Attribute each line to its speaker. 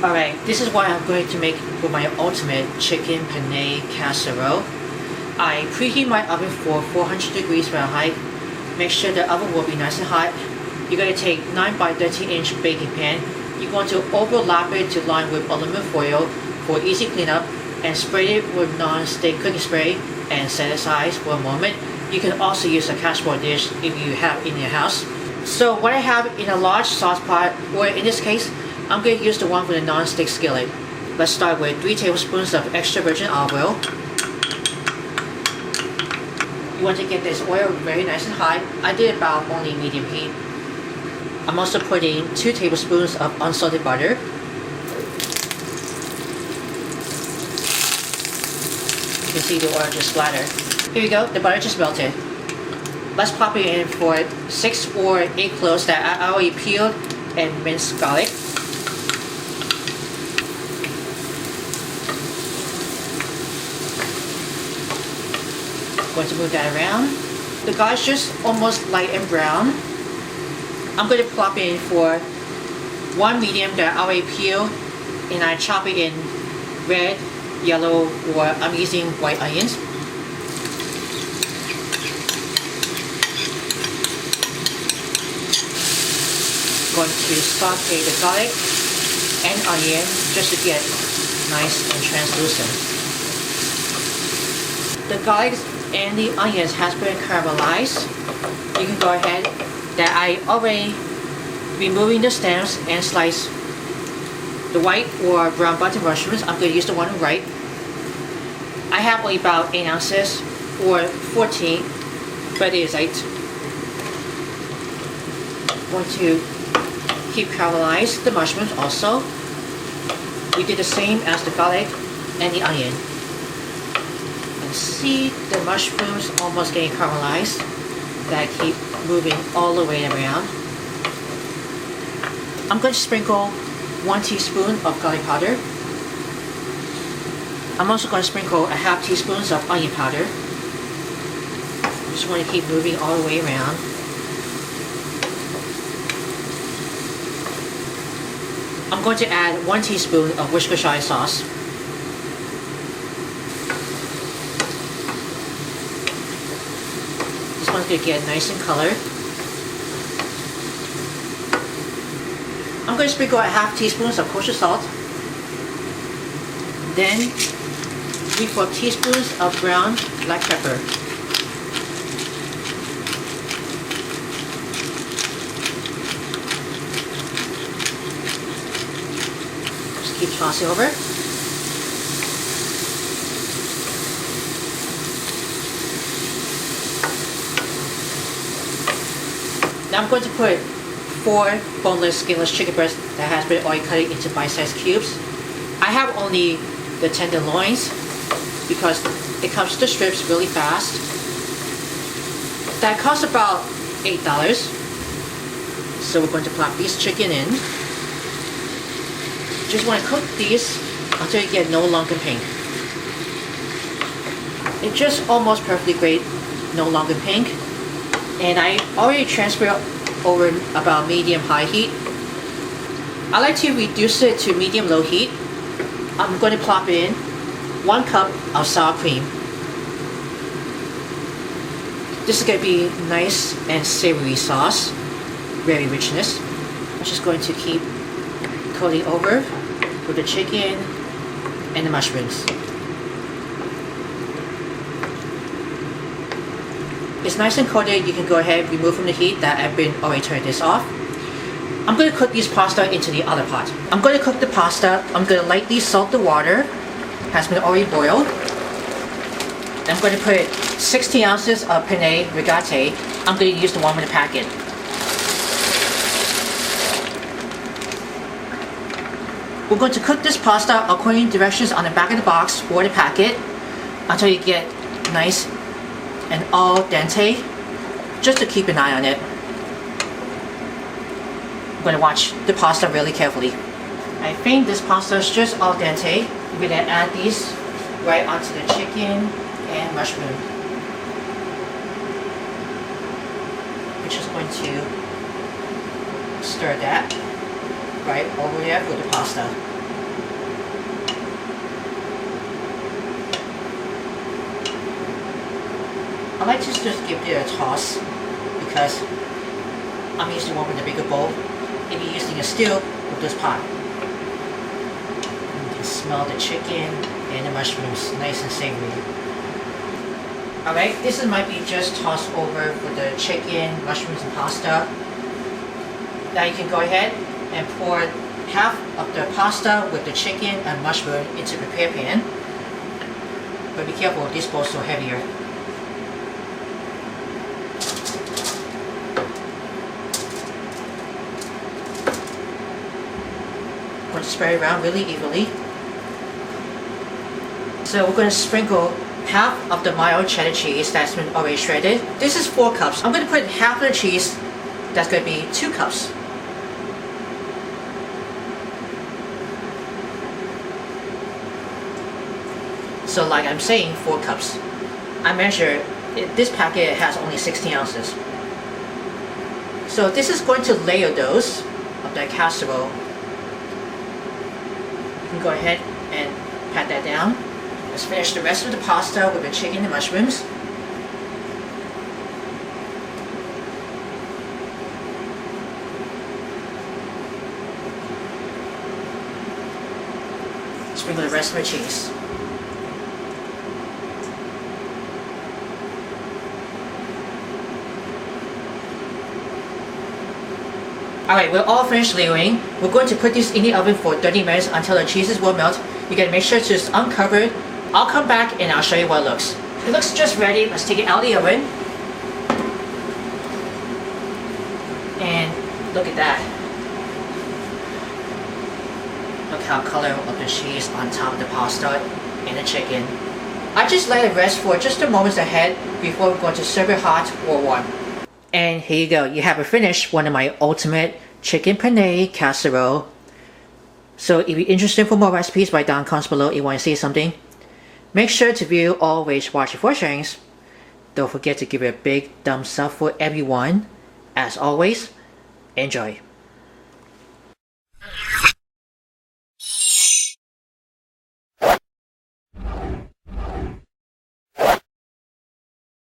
Speaker 1: Alright, this is what I'm going to make for my ultimate chicken penne casserole. I preheat my oven for 400 degrees Fahrenheit. Make sure the oven will be nice and hot. You're going to take 9 by 13 inch baking pan. You're going to overlap it to line with aluminum foil for easy cleanup and spray it with non-stick cooking spray and set aside for a moment. You can also use a casserole dish if you have in your house. So what I have in a large sauce pot, or in this case, I'm going to use the one with a non-stick skillet. Let's start with 3 tablespoons of extra virgin olive oil. You want to get this oil very nice and hot. I did about only medium heat. I'm also putting 2 tablespoons of unsalted butter. You can see the oil just splatter. Here we go, the butter just melted. Let's pop it in for 6 or 8 cloves that I already peeled and minced garlic. Going to move that around. The garlic's just almost light and brown. I'm going to plop it in for 1 medium that I already peeled, and I chop it in red, yellow, or I'm using white onions. Going to saute the garlic and onion just to get nice and translucent. The garlic and the onions has been caramelized. You can go ahead that I already removing the stems and slice the white or brown button mushrooms. I'm going to use the one on the right. I have only about 8 ounces or 14, but it is 8. I'm going to keep caramelize the mushrooms also. We did the same as the garlic and the onion. See the mushrooms almost getting caramelized. That I keep moving all the way around. I'm going to sprinkle 1 teaspoon of garlic powder. I'm also going to sprinkle a half teaspoon of onion powder. Just want to keep moving all the way around. I'm going to add 1 teaspoon of Worcestershire sauce. This one's going to get nice in color. I'm going to sprinkle a half teaspoon of kosher salt. Then 3/4 teaspoons of ground black pepper. Just keep tossing over. Now I'm going to put 4 boneless, skinless chicken breasts that has been already cut into bite-sized cubes. I have only the tenderloins because it comes to the strips really fast. That costs about $8. So we're going to plop these chicken in. Just want to cook these until you get no longer pink. It's just almost perfectly great, no longer pink. And I already transferred over about medium-high heat. I like to reduce it to medium-low heat. I'm going to plop in 1 cup of sour cream. This is going to be nice and savory sauce, very richness. I'm just going to keep coating over with the chicken and the mushrooms. It's nice and coated. You can go ahead and remove from the heat that I've been already turned this off. I'm going to cook this pasta into the other pot. I'm going to cook the pasta. I'm going to lightly salt the water. Has been already boiled. I'm going to put 16 ounces of penne rigate. I'm going to use the one in the packet. We're going to cook this pasta according to directions on the back of the box or the packet until you get nice and al dente, just to keep an eye on it. I'm going to watch the pasta really carefully. I think this pasta is just al dente. We're going to add these right onto the chicken and mushroom. We're just going to stir that right over there with the pasta. I like to just give it a toss because I'm using one with a bigger bowl. If you're using a steel with this pot, you can smell the chicken and the mushrooms, nice and savory. Alright, this might be just tossed over for the chicken, mushrooms, and pasta. Now you can go ahead and pour half of the pasta with the chicken and mushroom into the prepare pan. But be careful, this bowl is so heavier. Going to spread it around really evenly. So we're going to sprinkle half of the mild cheddar cheese that's been already shredded. This is 4 cups. I'm going to put half of the cheese, that's going to be 2 cups. So like I'm saying, 4 cups. I measure, this packet has only 16 ounces. So this is going to layer those of that casserole. You can go ahead and pat that down. Let's finish the rest of the pasta with the chicken and mushrooms. Sprinkle the rest of the cheese. Alright, we're all finished layering. We're going to put this in the oven for 30 minutes until the cheeses will melt. You gotta make sure to just uncover it. I'll come back and I'll show you what it looks. It looks just ready. Let's take it out of the oven. And look at that. Look how color of the cheese on top of the pasta and the chicken. I just let it rest for just a moment ahead before we're going to serve it hot or warm. And here you go. You have a finished one of my ultimate chicken penne casserole. So if you're interested for more recipes, write down comments below if you want to see something. Make sure to view always watch before sharing. Don't forget to give it a big thumbs up for everyone. As always, enjoy.